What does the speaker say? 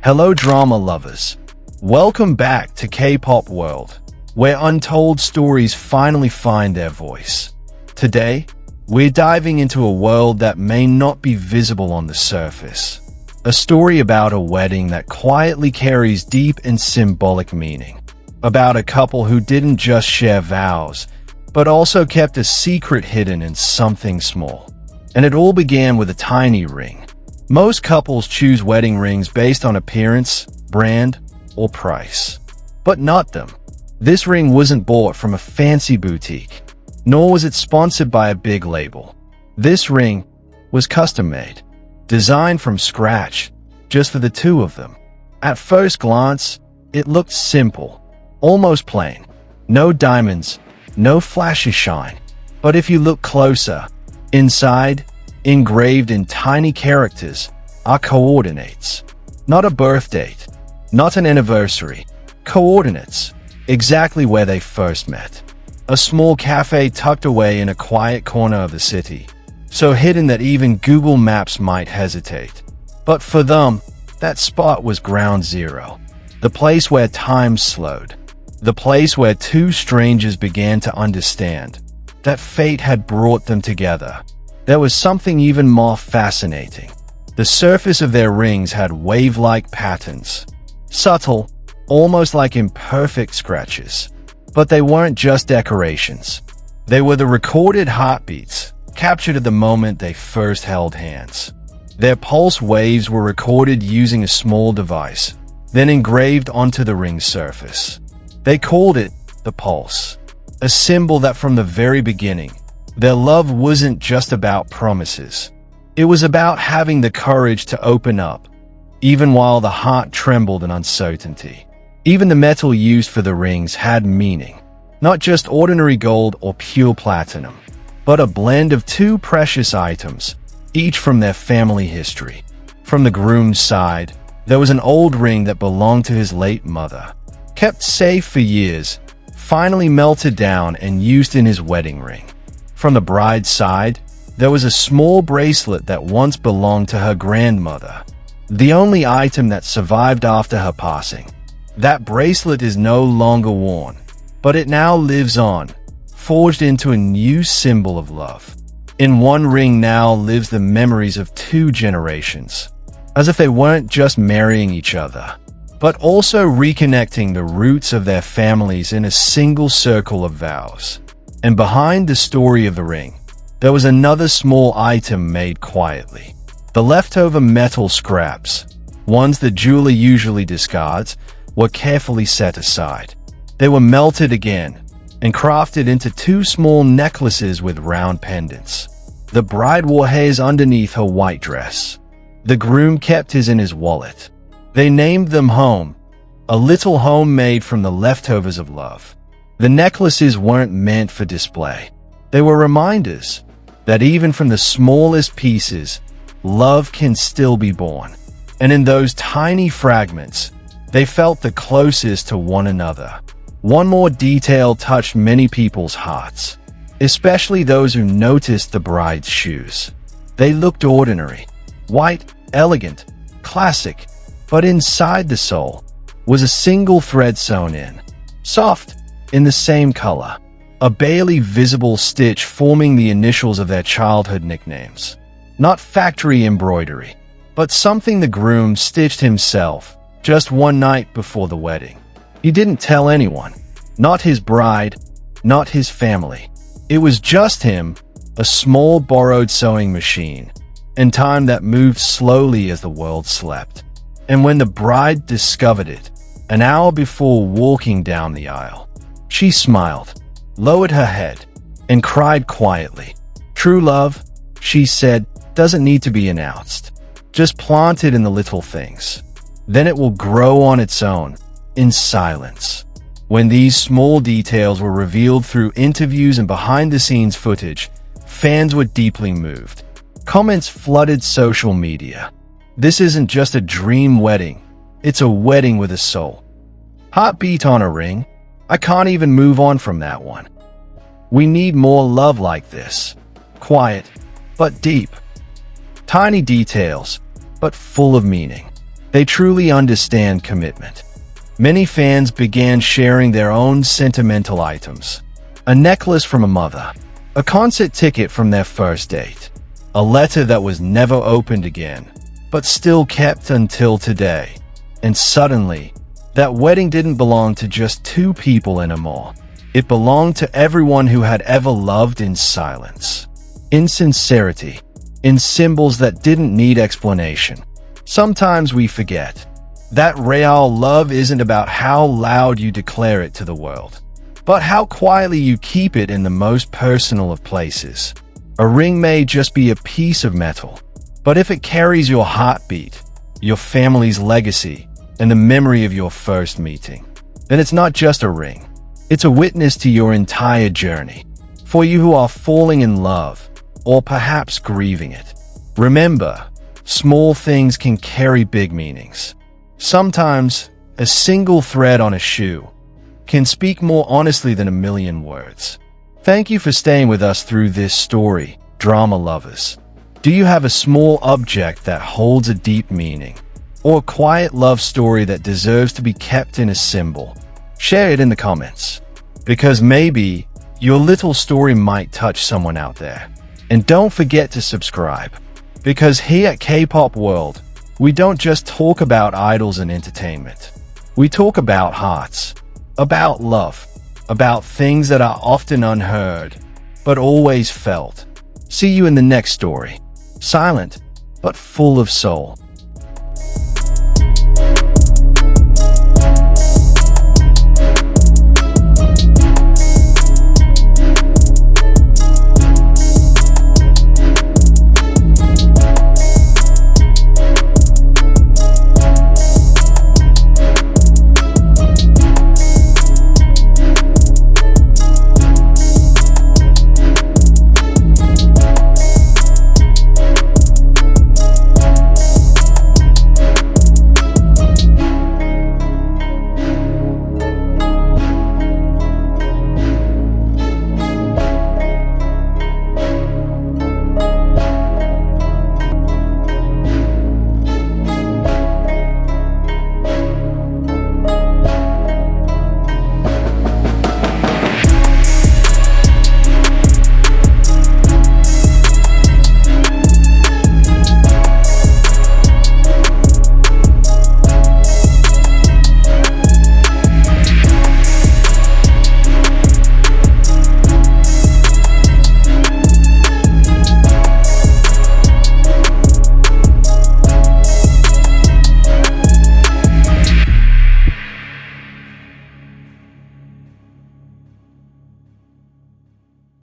Hello drama lovers. Welcome back to K-pop world, where untold stories finally find their voice. Today, we're diving into a world that may not be visible on the surface. A story about a wedding that quietly carries deep and symbolic meaning. About a couple who didn't just share vows, but also kept a secret hidden in something small. And it all began with a tiny ring. Most couples choose wedding rings based on appearance, brand, or price. But not them. This ring wasn't bought from a fancy boutique, nor was it sponsored by a big label. This ring was custom-made, designed from scratch, just for the two of them. At first glance, it looked simple, almost plain. No diamonds, no flashy shine. But if you look closer, inside, engraved in tiny characters, are coordinates. Not a birth date, not an anniversary. Coordinates, exactly where they first met. A small cafe tucked away in a quiet corner of the city, so hidden that even Google Maps might hesitate. But for them, that spot was ground zero. The place where time slowed. The place where two strangers began to understand that fate had brought them together. There was something even more fascinating. The surface of their rings had wave-like patterns. Subtle, almost like imperfect scratches. But they weren't just decorations. They were the recorded heartbeats, captured at the moment they first held hands. Their pulse waves were recorded using a small device, then engraved onto the ring's surface. They called it the pulse, a symbol that from the very beginning, their love wasn't just about promises. It was about having the courage to open up, even while the heart trembled in uncertainty. Even the metal used for the rings had meaning. Not just ordinary gold or pure platinum, but a blend of two precious items, each from their family history. From the groom's side, there was an old ring that belonged to his late mother. Kept safe for years, finally melted down and used in his wedding ring. From the bride's side, there was a small bracelet that once belonged to her grandmother, the only item that survived after her passing. That bracelet is no longer worn, but it now lives on, forged into a new symbol of love. In one ring now lives the memories of two generations, as if they weren't just marrying each other, but also reconnecting the roots of their families in a single circle of vows. And behind the story of the ring, there was another small item made quietly. The leftover metal scraps, ones the jeweler usually discards, were carefully set aside. They were melted again and crafted into two small necklaces with round pendants. The bride wore hers underneath her white dress. The groom kept his in his wallet. They named them Home, a little home made from the leftovers of love. The necklaces weren't meant for display. They were reminders that even from the smallest pieces, love can still be born. And in those tiny fragments, they felt the closest to one another. One more detail touched many people's hearts, especially those who noticed the bride's shoes. They looked ordinary, white, elegant, classic, but inside the sole was a single thread sewn in, soft, in the same color, a barely visible stitch forming the initials of their childhood nicknames. Not factory embroidery, but something the groom stitched himself just one night before the wedding. He didn't tell anyone, not his bride, not his family. It was just him, a small borrowed sewing machine, and time that moved slowly as the world slept. And when the bride discovered it, an hour before walking down the aisle, she smiled, lowered her head, and cried quietly. True love, she said, doesn't need to be announced. Just plant it in the little things. Then it will grow on its own, in silence. When these small details were revealed through interviews and behind-the-scenes footage, fans were deeply moved. Comments flooded social media. This isn't just a dream wedding, it's a wedding with a soul. Heartbeat on a ring? I can't even move on from that one. We need more love like this. Quiet, but deep. Tiny details, but full of meaning. They truly understand commitment. Many fans began sharing their own sentimental items. A necklace from a mother, a concert ticket from their first date, a letter that was never opened again, but still kept until today. And suddenly, that wedding didn't belong to just two people anymore. It belonged to everyone who had ever loved in silence, in sincerity, in symbols that didn't need explanation. Sometimes we forget that real love isn't about how loud you declare it to the world, but how quietly you keep it in the most personal of places. A ring may just be a piece of metal, but if it carries your heartbeat, your family's legacy, and the memory of your first meeting, then it's not just a ring. It's a witness to your entire journey. For you who are falling in love, or perhaps grieving it, remember, small things can carry big meanings. Sometimes, a single thread on a shoe can speak more honestly than a million words. Thank you for staying with us through this story, drama lovers. Do you have a small object that holds a deep meaning, or a quiet love story that deserves to be kept in a symbol? Share it in the comments, because maybe your little story might touch someone out there. And don't forget to subscribe, because here at K-Pop World, we don't just talk about idols and entertainment. We talk about hearts, about love, about things that are often unheard, but always felt. See you in the next story. Silent, but full of soul.